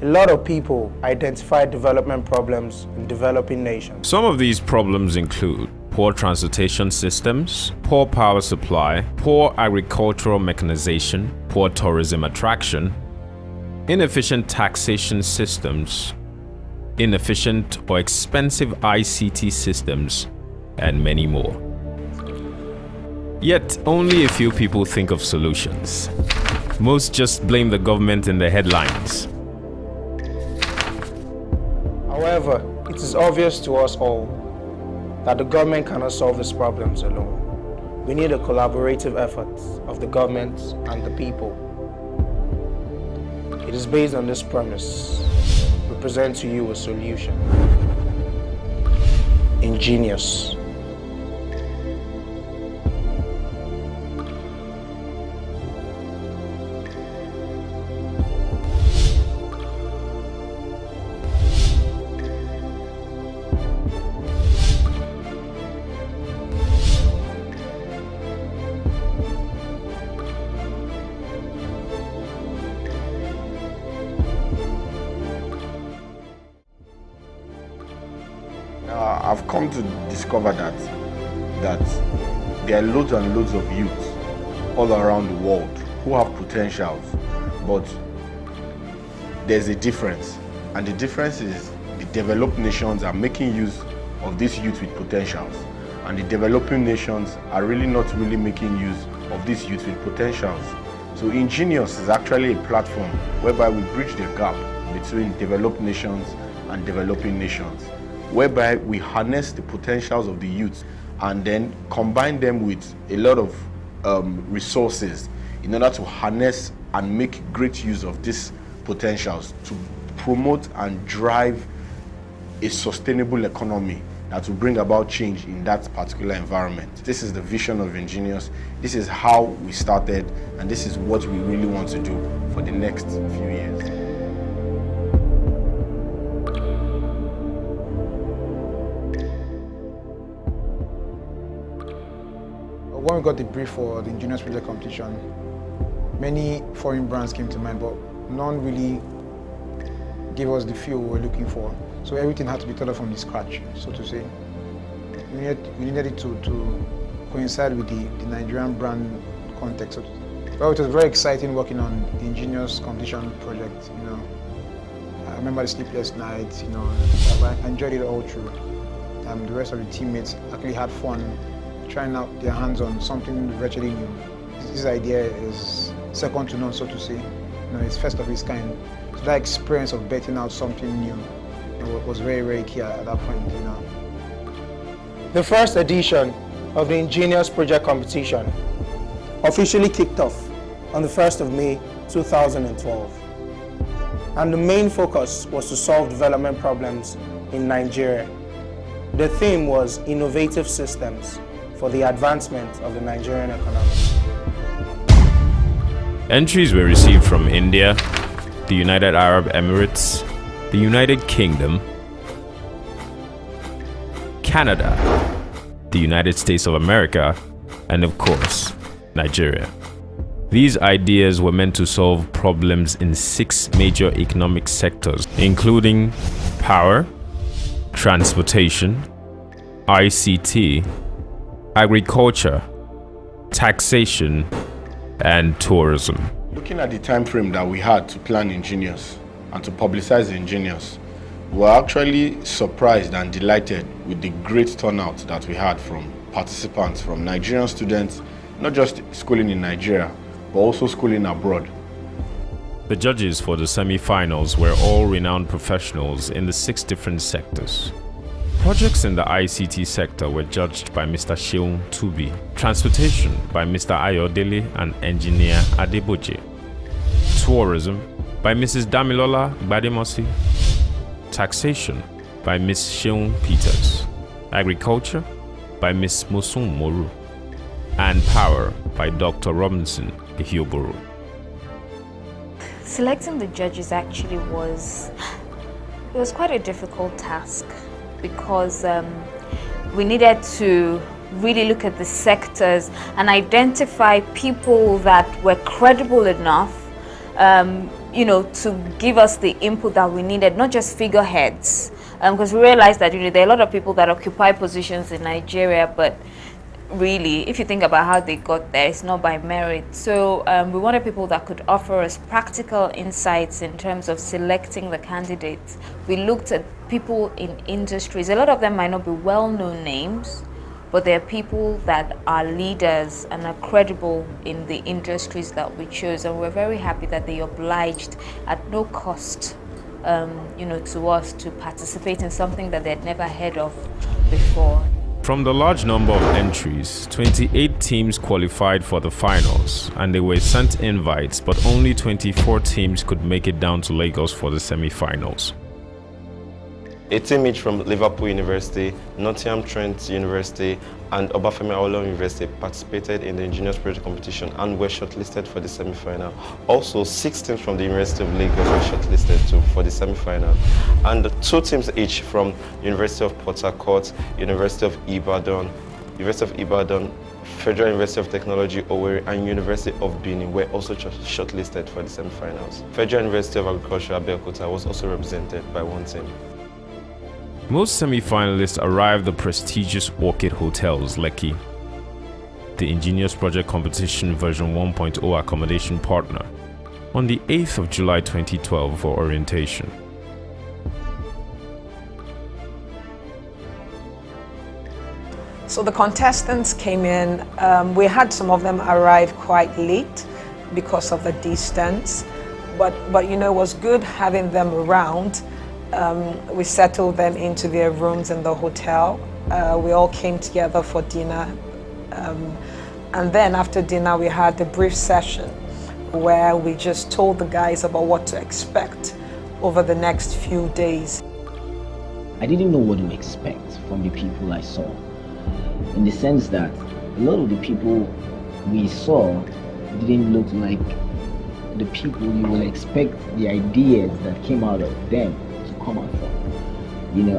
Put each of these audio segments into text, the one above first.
A lot of people identify development problems in developing nations. Some of these problems include poor transportation systems, poor power supply, poor agricultural mechanization, poor tourism attraction, inefficient taxation systems, inefficient or expensive ICT systems, and many more. Yet, only a few people think of solutions. Most just blame the government in the headlines. However, it is obvious to us all that the government cannot solve these problems alone. We need a collaborative effort of the government and the people. It is based on this premise we present to you a solution. InGenius. I've come to discover that there are loads and loads of youths all around the world who have potentials, but there's a difference, and the difference is the developed nations are making use of these youth with potentials, and the developing nations are really not really making use of these youth with potentials. So InGenius is actually a platform whereby we bridge the gap between developed nations and developing nations, whereby we harness the potentials of the youth and then combine them with a lot of resources in order to harness and make great use of these potentials to promote and drive a sustainable economy that will bring about change in that particular environment. This is the vision of InGenius. This is how we started, and this is what we really want to do for the next few years. When we got the brief for the InGenius project competition, many foreign brands came to mind, but none really gave us the feel we were looking for. So everything had to be thought of from the scratch, so to say. We needed it to coincide with the Nigerian brand context. So well, it was very exciting working on the InGenius competition project. I remember the sleepless nights. I enjoyed it all through. The rest of the teammates actually had fun trying out their hands on something virtually new. This idea is second to none, so to say. It's first of its kind. So that experience of betting out something new was very, very key at that point. The first edition of the InGenius project competition officially kicked off on the 1st of May 2012. And the main focus was to solve development problems in Nigeria. The theme was innovative systems for the advancement of the Nigerian economy. Entries were received from India, the United Arab Emirates, the United Kingdom, Canada, the United States of America, and of course, Nigeria. These ideas were meant to solve problems in 6 major economic sectors, including power, transportation, ICT, agriculture, taxation, and tourism. Looking at the time frame that we had to plan InGenius and to publicize InGenius, we were actually surprised and delighted with the great turnout that we had from participants, from Nigerian students, not just schooling in Nigeria, but also schooling abroad. The judges for the semi-finals were all renowned professionals in the 6 different sectors. Projects in the ICT sector were judged by Mr. Sheung Tubi, transportation by Mr. Ayodele and engineer Adeboje, tourism by Mrs. Damilola Gbademosi, taxation by Ms. Sheung Peters, agriculture by Ms. Mosun Moru, and power by Dr. Robinson Ihioboro. Selecting the judges actually was quite a difficult task, because we needed to really look at the sectors and identify people that were credible enough to give us the input that we needed, not just figureheads, because we realized that there are a lot of people that occupy positions in Nigeria, but really, if you think about how they got there, it's not by merit. So we wanted people that could offer us practical insights in terms of selecting the candidates. We looked at people in industries. A lot of them might not be well-known names, but they're people that are leaders and are credible in the industries that we chose. And we're very happy that they obliged at no cost to us to participate in something that they'd never heard of before. From the large number of entries, 28 teams qualified for the finals, and they were sent invites, but only 24 teams could make it down to Lagos for the semi-finals. A team each from Liverpool University, Nottingham Trent University, and Obafemi Awolowo University participated in the InGenius project competition and were shortlisted for the semi-final. Also, 6 teams from the University of Lagos were shortlisted for the semi-final, and 2 teams each from University of Port Harcourt, University of Ibadan, Federal University of Technology Owerri, and University of Benin were also shortlisted for the semi-finals. Federal University of Agriculture Abeokuta was also represented by 1 team. Most semi-finalists arrived at prestigious Orchid Hotels, Lekki, the InGenius Project Competition version 1.0 accommodation partner, on the 8th of July 2012 for orientation. So the contestants came in. We had some of them arrive quite late because of the distance, but it was good having them around. We settled them into their rooms in the hotel. We all came together for dinner. And then after dinner, we had a brief session where we just told the guys about what to expect over the next few days. I didn't know what to expect from the people I saw, in the sense that a lot of the people we saw didn't look like the people you would expect the ideas that came out of them come out from.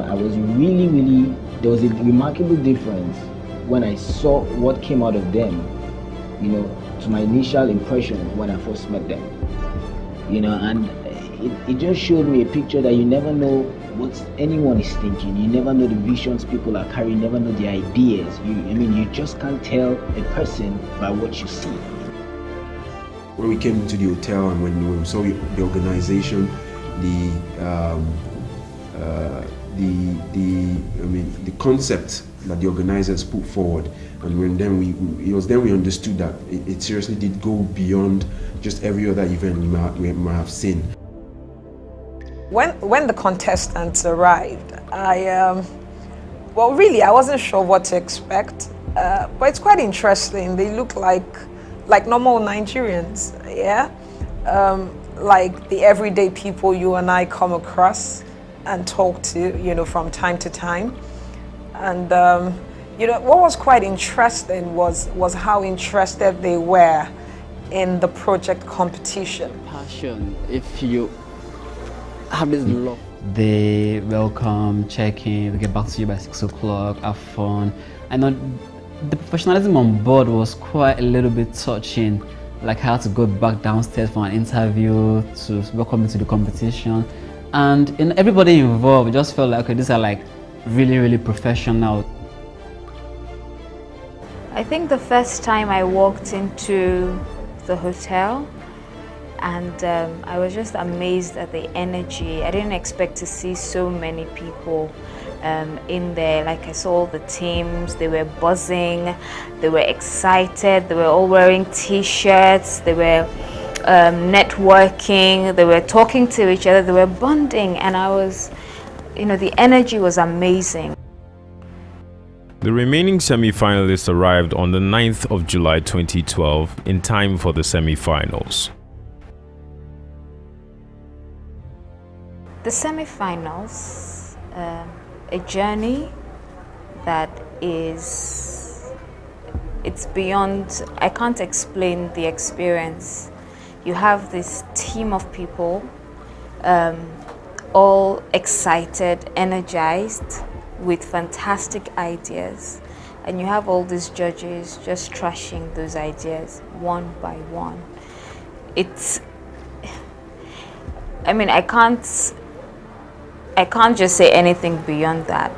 I was really, there was a remarkable difference when I saw what came out of them, to my initial impression when I first met them. And it just showed me a picture that you never know what anyone is thinking. You never know the visions people are carrying, you never know the ideas. You just can't tell a person by what you see. When we came into the hotel and when we saw the organization, the concept that the organizers put forward, and it was then we understood that it seriously did go beyond just every other event we might have seen. When the contestants arrived, I wasn't sure what to expect, but it's quite interesting. They look like normal Nigerians, yeah, like the everyday people you and I come across and talk to, from time to time. And what was quite interesting was how interested they were in the project competition. Passion. If you have this love, they welcome, check in, we get back to you by 6 o'clock, have fun. I know the professionalism on board was quite a little bit touching. Like I had to go back downstairs for an interview to welcome me to the competition. And everybody involved just felt like, okay, these are like really, really professional. I think the first time I walked into the hotel, and I was just amazed at the energy. I didn't expect to see so many people in there. Like I saw all the teams, they were buzzing, they were excited, they were all wearing t-shirts, they were networking, they were talking to each other, they were bonding, and I was, the energy was amazing. The remaining semi-finalists arrived on the 9th of July 2012 in time for the semi-finals. The semi-finals, a journey that it's beyond, I can't explain the experience. You have this team of people, all excited, energized, with fantastic ideas, and you have all these judges just trashing those ideas one by one. I mean, I can't just say anything beyond that.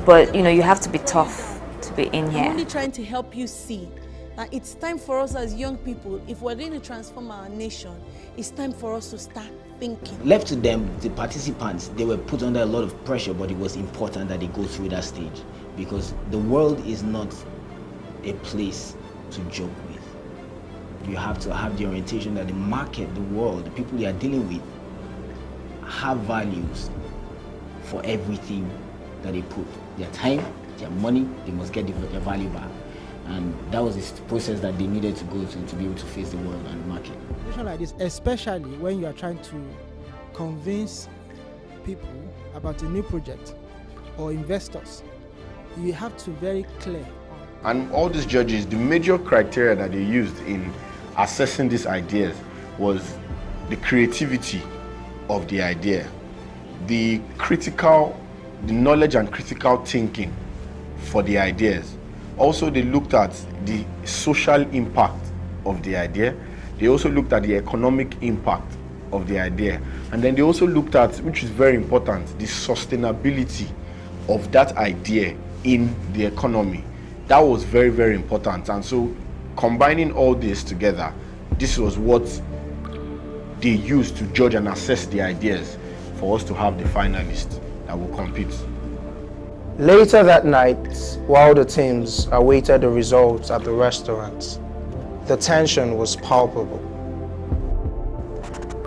But you know, you have to be tough to be in here. I'm only trying to help you see that it's time for us as young people, if we're going to transform our nation, it's time for us to start thinking. Left to them, the participants, they were put under a lot of pressure, but it was important that they go through that stage because the world is not a place to joke with. You have to have the orientation that the market, the world, the people you are dealing with have values for everything that they put. Their time, their money, they must get their value back. And that was the process that they needed to go to be able to face the world and the market. Situation like this, especially when you are trying to convince people about a new project or investors, you have to be very clear. And all these judges, the major criteria that they used in assessing these ideas was the creativity of the idea, the knowledge and critical thinking for the ideas. Also, they looked at the social impact of the idea. They also looked at the economic impact of the idea. And then they also looked at, which is very important, the sustainability of that idea in the economy. That was very, very important. And so combining all this together, this was what they used to judge and assess the ideas for us to have the finalists that will compete. Later that night, while the teams awaited the results at the restaurant, the tension was palpable.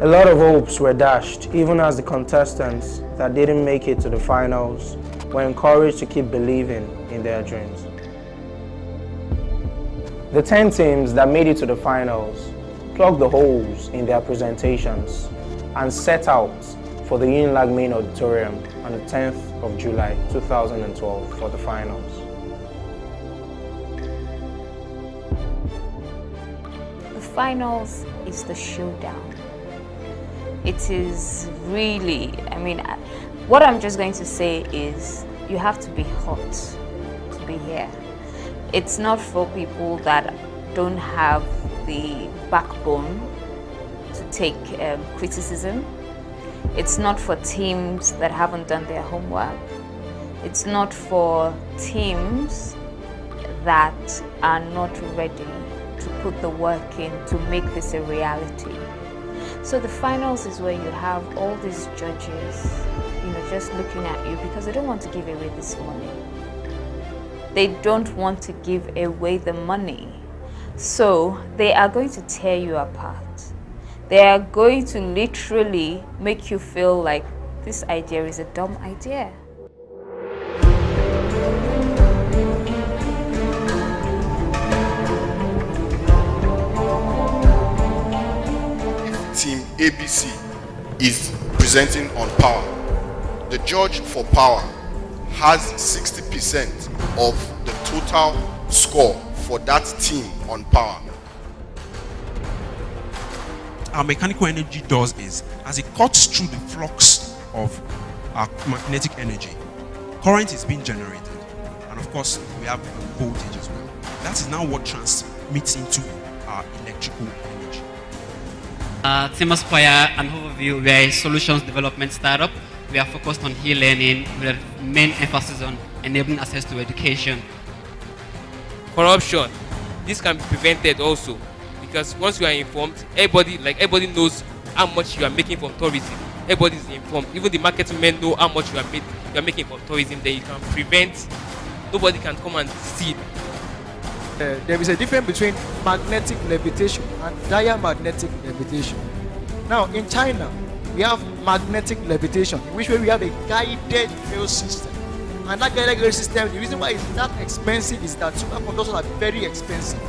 A lot of hopes were dashed, even as the contestants that didn't make it to the finals were encouraged to keep believing in their dreams. The 10 teams that made it to the finals plugged the holes in their presentations and set out for the Unilag Main Auditorium on the 10th of July 2012 for the finals. The finals is the showdown. It is really, I mean, what I'm just going to say is you have to be hot to be here. It's not for people that don't have the backbone to take criticism. It's not for teams that haven't done their homework. It's not for teams that are not ready to put the work in to make this a reality. So the finals is where you have all these judges, you know, just looking at you because they don't want to give away this money. They don't want to give away the money. So they are going to tear you apart. They are going to literally make you feel like this idea is a dumb idea. Team ABC is presenting on power. The judge for power has 60% of the total score for that team on power. Our mechanical energy does is, as it cuts through the flux of our magnetic energy, current is being generated, and of course we have voltage as well. That is now what transmits into our electrical energy. Team Aspire, an overview, we are a solutions development startup. We are focused on e-learning with a main emphasis on enabling access to education. Corruption, this can be prevented also. Because once you are informed, everybody knows how much you are making from tourism. Everybody is informed. Even the marketing know how much you are making from tourism. Then you can prevent. Nobody can come and steal. There is a difference between magnetic levitation and diamagnetic levitation. Now, in China, we have magnetic levitation, in which way we have a guided rail system. And that guided rail system, the reason why it's that expensive is that superconductors are very expensive.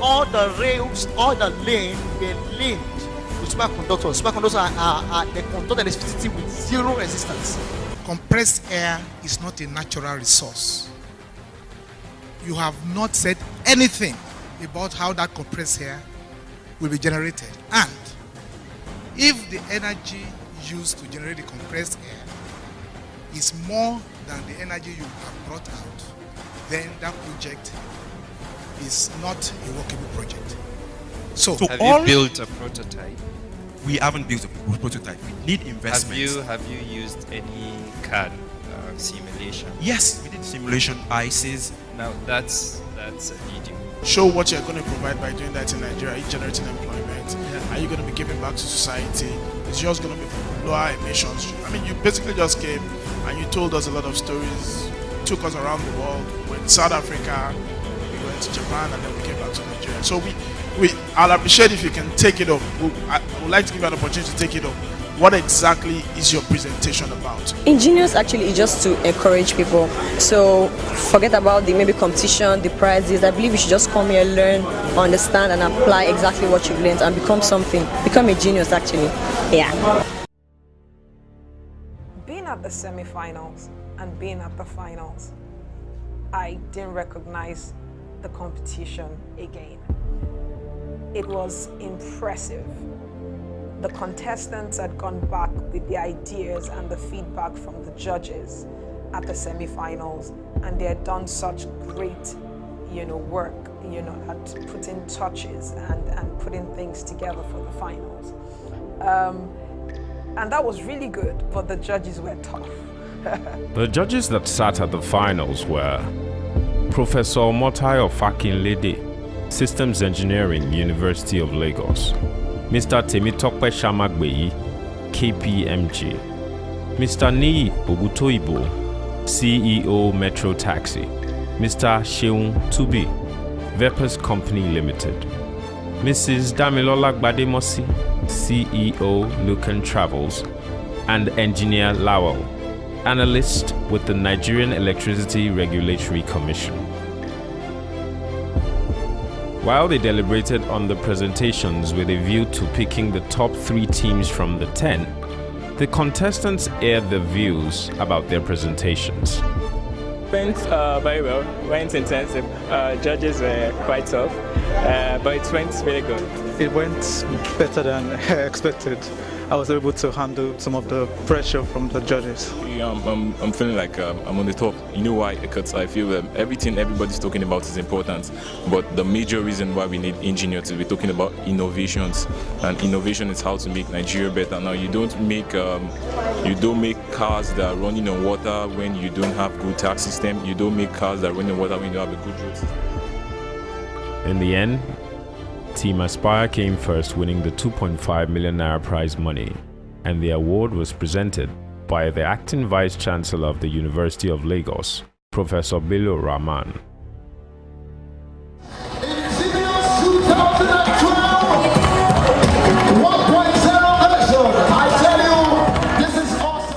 All the rails, all the lanes were linked to superconductors. Superconductors are the conduct electricity with zero resistance. Compressed air is not a natural resource. You have not said anything about how that compressed air will be generated. And if the energy used to generate the compressed air is more than the energy you have brought out, then that project is not a workable project. So have you built a prototype? we haven't built a prototype. We need investments. Have you used any CAD simulation? Yes, we did simulation ICs. Now that's a video. Show what you're going to provide by doing that in Nigeria. Are you generating employment? Are you going to be giving back to society? Is yours going to be lower emissions? I mean, you basically just came and you told us a lot of stories, took us around the world. We went to South Africa, we went to Japan, and then we came back to Nigeria. So I'll appreciate if you can take it up. I would like to give you an opportunity to take it up. What exactly is your presentation about? InGenius actually is just to encourage people. So forget about the maybe competition, the prizes. I believe you should just come here, learn, understand, and apply exactly what you've learned and become something. Become a genius, actually. Yeah. Being at the semi-finals and being at the finals, I didn't recognize the competition again. It was impressive. The contestants had gone back with the ideas and the feedback from the judges at the semi-finals, and they had done such great, work, at putting touches and putting things together for the finals. And that was really good, but the judges were tough. The judges that sat at the finals were Professor Motayo Fakinlede, Systems Engineering, University of Lagos; Mr. Temitope Shamagbeyi, KPMG; Mr. Niyi Ogutoibo, CEO Metro Taxi; Mr. Sheung Tubi, Vepers Company Limited; Mrs. Damilola Gbademosi, CEO Lucan Travels; and Engineer Lawal, analyst with the Nigerian Electricity Regulatory Commission. While they deliberated on the presentations with a view to picking the top 3 teams from the 10, the contestants aired their views about their presentations. Went very well, went intensive. Judges were quite tough, but it went really good. It went better than expected. I was able to handle some of the pressure from the judges. Yeah, I'm feeling like I'm on the top. You know why? Because I feel everything everybody's talking about is important, but the major reason why we need InGenius is we're talking about innovations, and innovation is how to make Nigeria better. Now, you don't make cars that are running on water when you don't have good tax system. You don't make cars that run on water when you don't have a good road system. In the end, Team Aspire came first, winning the 2.5 million naira prize money, and the award was presented by the acting Vice Chancellor of the University of Lagos, Professor Bello Rahman.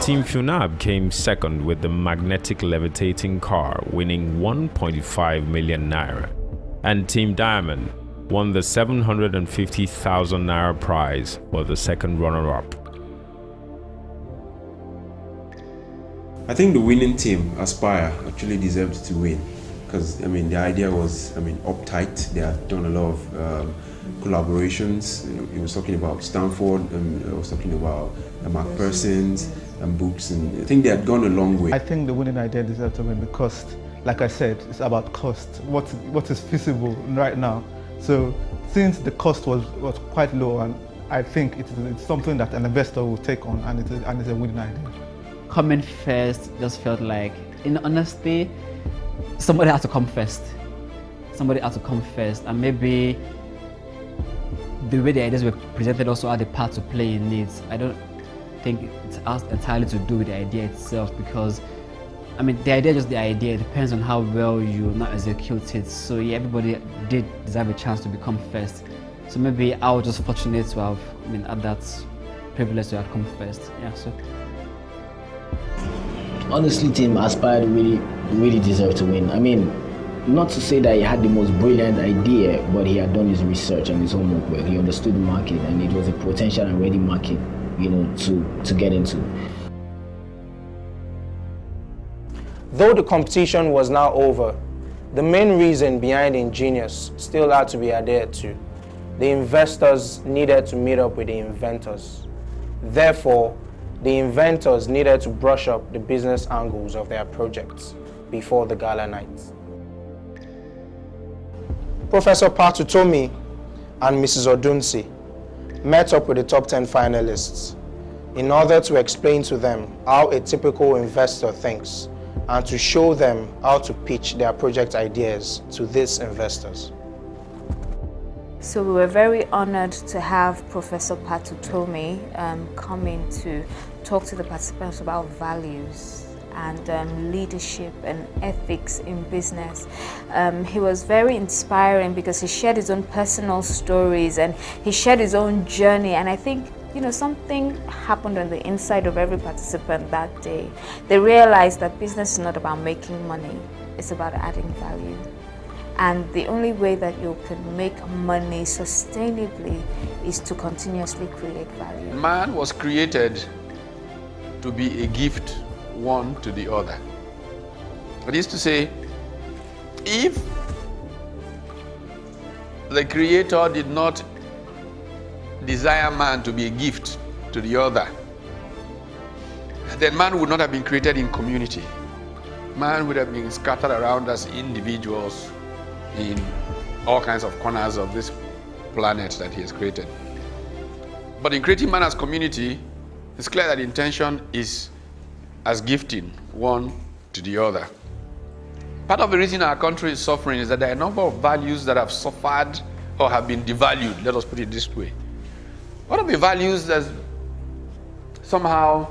Team Funab came second with the magnetic levitating car, winning 1.5 million naira, and Team Diamond won the 750,000 naira prize for the second runner-up. I think the winning team, Aspire, actually deserved to win because the idea was uptight. They had done a lot of collaborations. He was talking about Stanford, and I was talking about MacPherson's and books, and I think they had gone a long way. I think the winning idea deserved to win because, like I said, it's about cost. What is feasible right now? So since the cost was quite low, and I think it's something that an investor will take on, and it's a winning idea. Coming first just felt like, in honesty, somebody had to come first. Somebody had to come first, and maybe the way the ideas were presented also had a part to play in it. I don't think it has entirely to do with the idea itself, because the idea is just the idea. It depends on how well you now execute it. So yeah, everybody did deserve a chance to become first. So maybe I was just fortunate to have had that privilege to have come first. Yeah. So honestly, Team Aspire really deserved to win. Not to say that he had the most brilliant idea, but he had done his research and his homework well. He understood the market, and it was a potential and ready market, to get into. Though the competition was now over, the main reason behind InGenius still had to be adhered to. The investors needed to meet up with the inventors. Therefore, the inventors needed to brush up the business angles of their projects before the gala night. Professor Patutomi and Mrs. Odunsi met up with the top 10 finalists in order to explain to them how a typical investor thinks and to show them how to pitch their project ideas to these investors. So we were very honored to have Professor Patutomi come in to talk to the participants about values and leadership and ethics in business. He was very inspiring because he shared his own personal stories and he shared his own journey, and I think something happened on the inside of every participant that day. They realized that business is not about making money, it's about adding value. And the only way that you can make money sustainably is to continuously create value. Man was created to be a gift one to the other. That is to say, if the Creator did not desire man to be a gift to the other, then man would not have been created in community. Man would have been scattered around as individuals in all kinds of corners of this planet that he has created. But in creating man as community, it's clear that the intention is as gifting one to the other. Part of the reason our country is suffering is that there are a number of values that have suffered or have been devalued, let us put it this way. One of the values that's somehow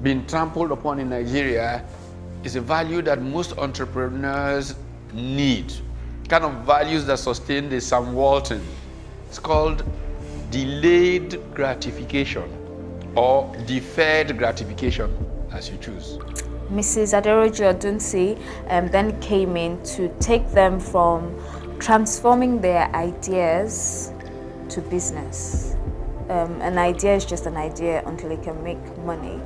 been trampled upon in Nigeria is a value that most entrepreneurs need. Kind of values that sustain the Sam Walton. It's called delayed gratification or deferred gratification, as you choose. Mrs. Aderoji Odunsi then came in to take them from transforming their ideas to business. An idea is just an idea until it can make money.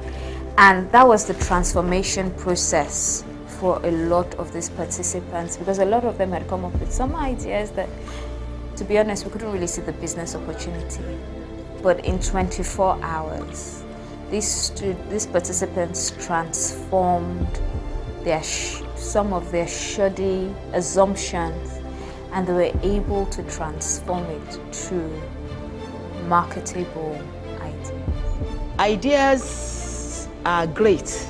And that was the transformation process for a lot of these participants, because a lot of them had come up with some ideas that, to be honest, we couldn't really see the business opportunity. But in 24 hours, these participants transformed some of their shoddy assumptions, and they were able to transform it to marketable ideas. Ideas are great.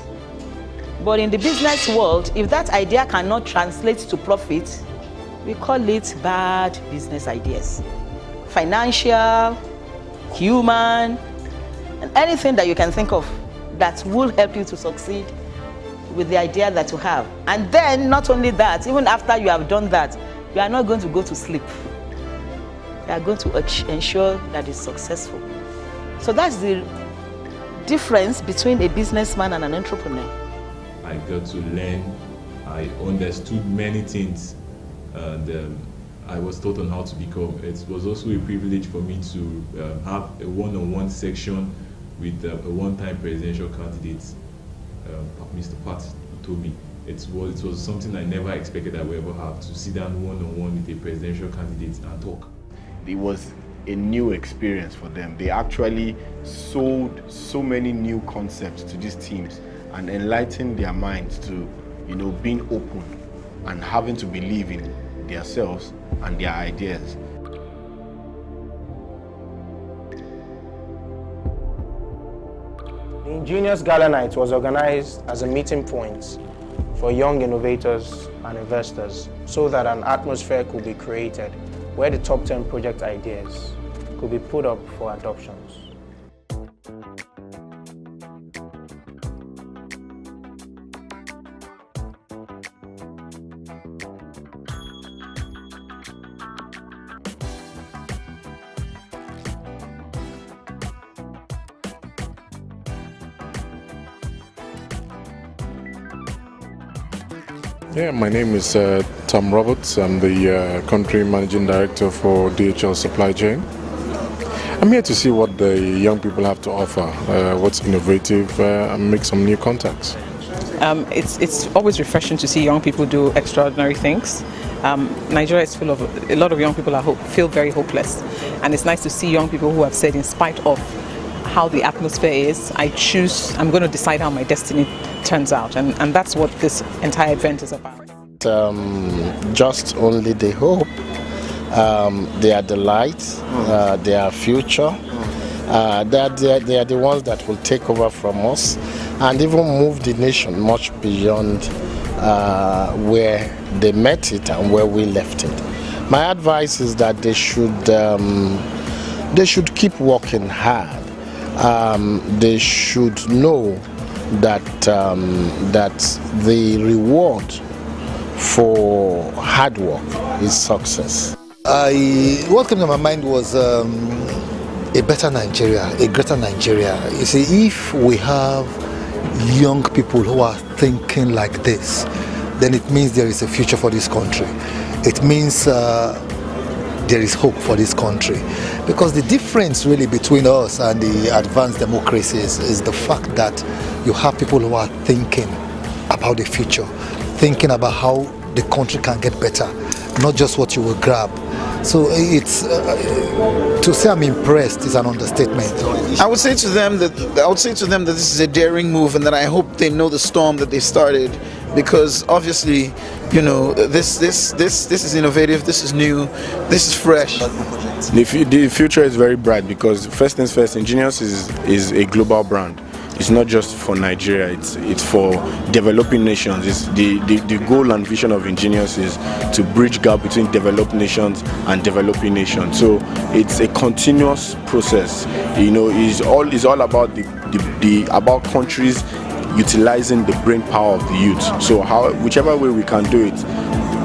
But in the business world, if that idea cannot translate to profit, we call it bad business ideas. Financial, human, and anything that you can think of that will help you to succeed with the idea that you have. And then, not only that, even after you have done that, you are not going to go to sleep. You are going to ensure that it's successful. So that's the difference between a businessman and an entrepreneur. I got to learn, I understood many things, and I was taught on how to become. It was also a privilege for me to have a one-on-one section with a one-time presidential candidate, Mr. Pat told me. It was something I never expected I would ever have, to sit down one-on-one with a presidential candidate and talk. It was a new experience for them. They actually sold so many new concepts to these teams and enlightened their minds to, being open and having to believe in themselves and their ideas. The InGenius Gala Night was organized as a meeting point for young innovators and investors so that an atmosphere could be created where the top 10 project ideas could be put up for adoptions. Yeah, my name is Tom Roberts. I'm the Country Managing Director for DHL Supply Chain. I'm here to see what the young people have to offer, what's innovative, and make some new contacts. It's always refreshing to see young people do extraordinary things. Nigeria is full of a lot of young people feel very hopeless, and it's nice to see young people who have said, in spite of how the atmosphere is, I'm going to decide how my destiny turns out, and that's what this entire event is about. Just only the hope They are the light, they are future. They are the ones that will take over from us and even move the nation much beyond where they met it and where we left it. My advice is that they should keep working hard. They should know that that the reward for hard work is success. What came to my mind was a better Nigeria, a greater Nigeria. You see, if we have young people who are thinking like this, then it means there is a future for this country. It means there is hope for this country. Because the difference really between us and the advanced democracies is the fact that you have people who are thinking about the future, thinking about how the country can get better, not just what you will grab. So it's to say I'm impressed is an understatement. I would say to them that this is a daring move, and that I hope they know the storm that they started, because obviously, you know, this is innovative, this is new, this is fresh. The future is very bright because first things first, InGenius is a global brand. It's not just for Nigeria, it's for developing nations. The goal and vision of InGenius is to bridge gap between developed nations and developing nations. So it's a continuous process. You know, it's all about about countries utilizing the brain power of the youth. So whichever way we can do it,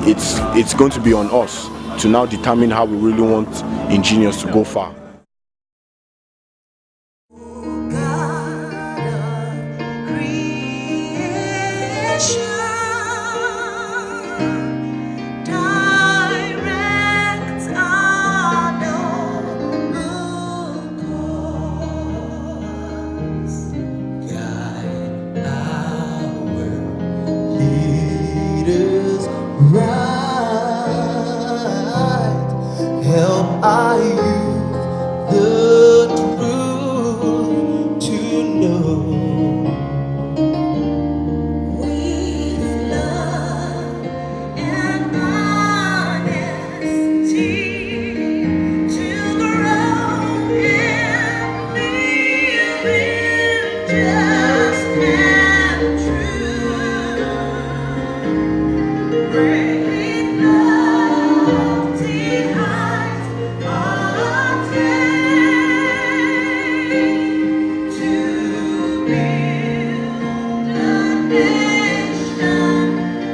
it's going to be on us to now determine how we really want InGenius to go far. Help our youth the truth to know. With love and honesty to grow and live in just and true. Great love behind our faith to build a nation in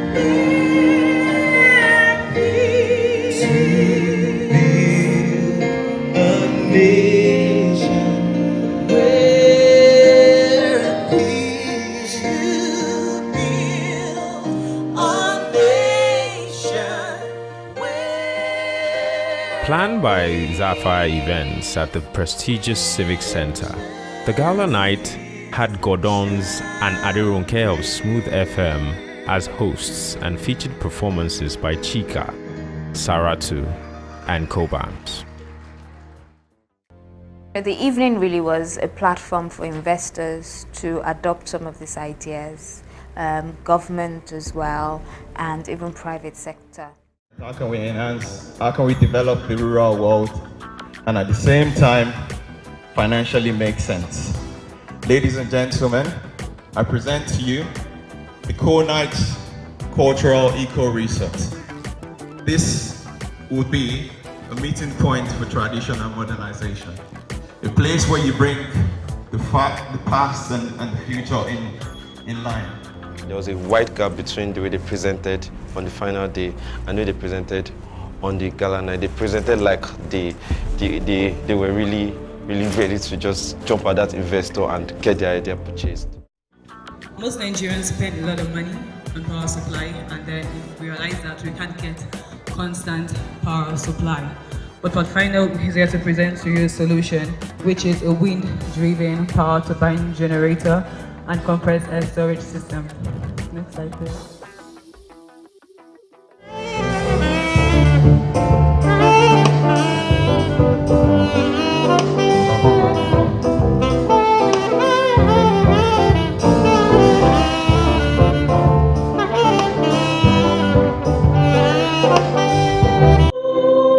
peace. To build a nation where peace. To build a nation. Planned by Zafar Events at the prestigious Civic Center, the gala night had Gordons and Adirunke of Smooth FM as hosts and featured performances by Chika, Saratu, and Cobams. The evening really was a platform for investors to adopt some of these ideas, government as well, and even private sector. How can we enhance, how can we develop the rural world and at the same time financially make sense? Ladies and gentlemen, I present to you the Night Cultural Eco Resort. This would be a meeting point for tradition and modernization. A place where you bring the past and the future in line. There was a wide gap between the way they presented on the final day and the way they presented on the gala night. They presented like they were really ready to just jump at that investor and get their idea purchased. Most Nigerians spend a lot of money on power supply, and then we realize that we can't get constant power supply. But what final is here to present to you a solution, which is a wind-driven power turbine generator and compressed air storage system. Next slide, please.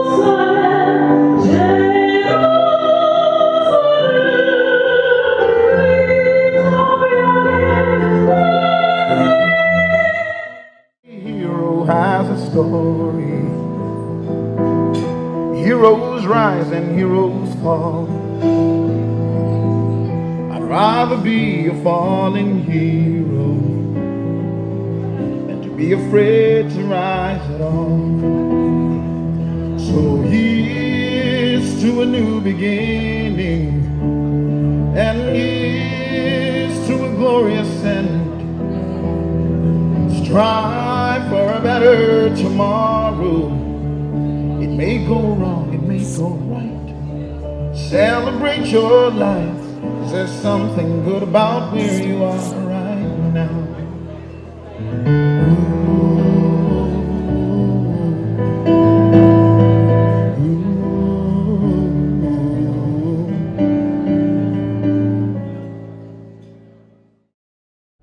So hero has a story. Heroes rise and heroes fall. I'd rather be a fallen hero than to be afraid to rise at all. So here's to a new beginning, and here's to a glorious end. Strive for a better tomorrow. It may go wrong, it may go right. Celebrate your life. There's something good about where you are right now.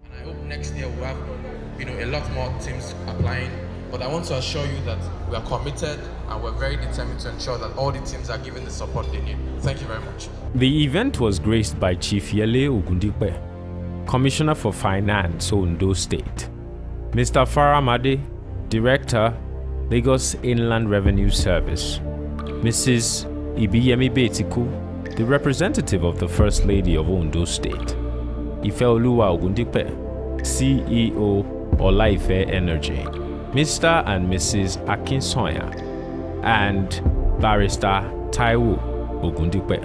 I hope next year we'll have, a lot more teams applying. But I want to assure you that we are committed and we're very determined to ensure that all the teams are given the support they need. Thank you very much. The event was graced by Chief Yele Ogundipe, Commissioner for Finance, Ondo State, Mr. Faramade, Director, Lagos Inland Revenue Service, Mrs. Ibiyemi Betiku, the representative of the First Lady of Ondo State, Ifeoluwa Ogundipe, CEO, Olaife Energy, Mr. and Mrs. Akinsoya, and Barrister Taiwo Ogundipe.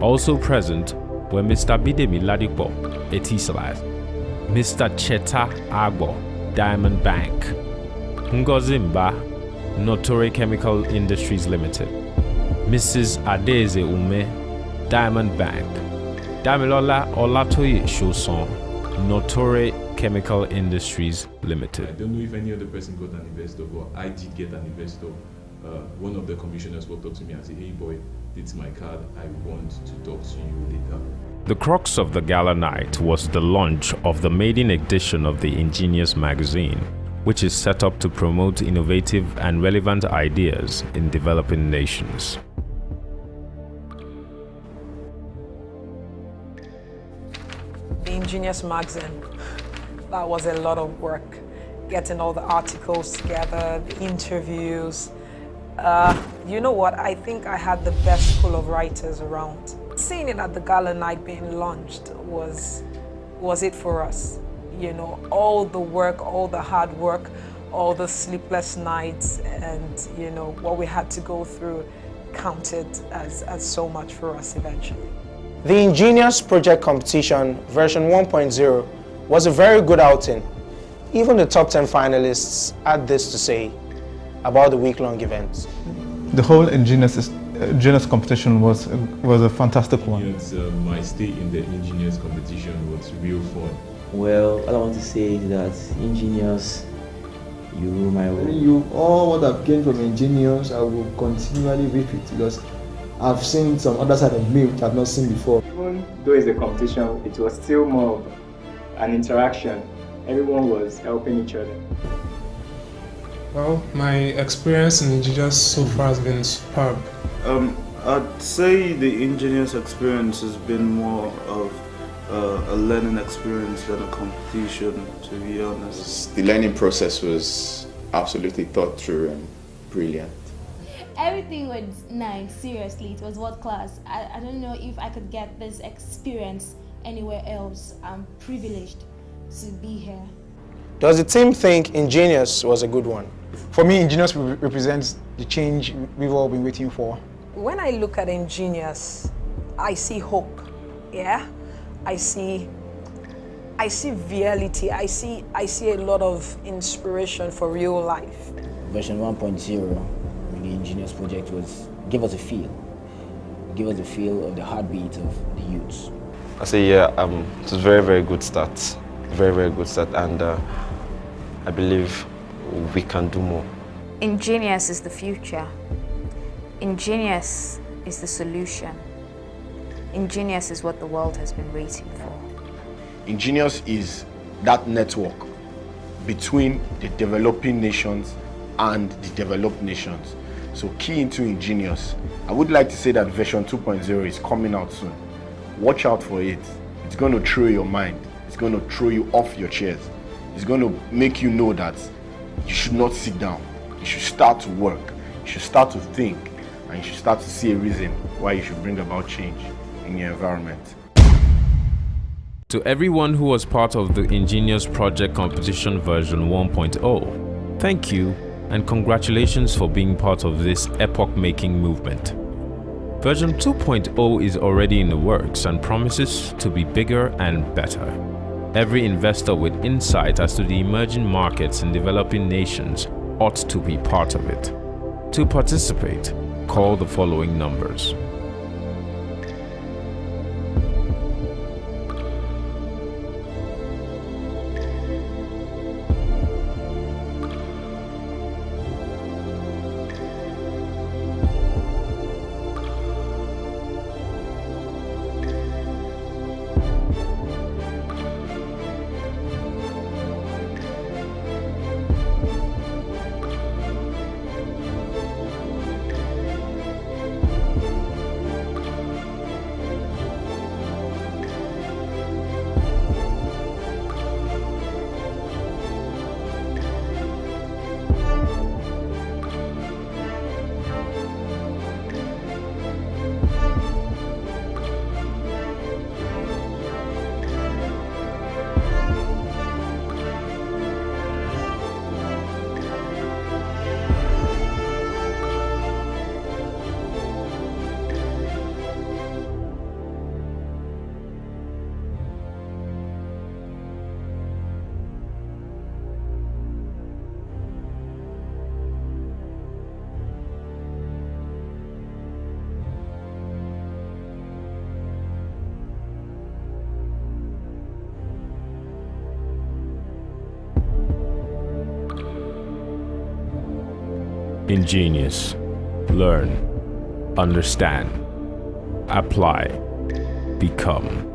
Also present were Mr. Bidemi Ladipo, Etisalat, Mr. Cheta Agbo, Diamond Bank, Ngozimba, Notore Chemical Industries Limited, Mrs. Adeze Ume, Diamond Bank, Damilola Olatoye Shoson, Notore Chemical Industries Limited. I don't know if any other person got an investor, but I did get an investor. One of the commissioners walked up to me and said, "Hey boy, it's my card. I want to talk to you later." The crux of the gala night was the launch of the maiden edition of the InGenius magazine, which is set up to promote innovative and relevant ideas in developing nations. The InGenius magazine, that was a lot of work. Getting all the articles together, the interviews. You know what, I think I had the best pool of writers around. Seeing it at the gala night being launched was it for us. All the work, all the hard work, all the sleepless nights, and what we had to go through counted as so much for us eventually. The InGenius project competition version 1.0 was a very good outing. Even the top 10 finalists had this to say about the week-long event. The whole InGenius competition was a fantastic one. My stay in the InGenius competition was real fun. Well, all I want to say is that InGenius, you rule my world. All what I've gained from InGenius, I will continually reap it because I've seen some other side of me which I've not seen before. Even though it's a competition, it was still more of an interaction. Everyone was helping each other. Well, my experience in InGenius so far has been superb. I'd say the InGenius experience has been more of a learning experience than a competition, to be honest. The learning process was absolutely thought through and brilliant. Everything was nice, seriously, it was world class. I don't know if I could get this experience anywhere else. I'm privileged to be here. Does the team think InGenius was a good one? For me, InGenius represents the change we've all been waiting for. When I look at InGenius, I see hope, yeah? I see reality, I see a lot of inspiration for real life. Version 1.0, the InGenius project give us a feel of the heartbeat of the youths. I say, yeah, it's a very, very good start. Very, very good start, and I believe we can do more. InGenius is the future. InGenius is the solution. InGenius is what the world has been waiting for. InGenius is that network between the developing nations and the developed nations. So key into InGenius. I would like to say that version 2.0 is coming out soon. Watch out for it. It's going to throw your mind. It's going to throw you off your chairs. It's going to make you know that you should not sit down. You should start to work. You should start to think, and you should start to see a reason why you should bring about change in your environment. To everyone who was part of the InGenius Project Competition version 1.0, thank you and congratulations for being part of this epoch-making movement. Version 2.0 is already in the works and promises to be bigger and better. Every investor with insight as to the emerging markets in developing nations ought to be part of it. To participate, call the following numbers. InGenius. Learn, understand, apply, become.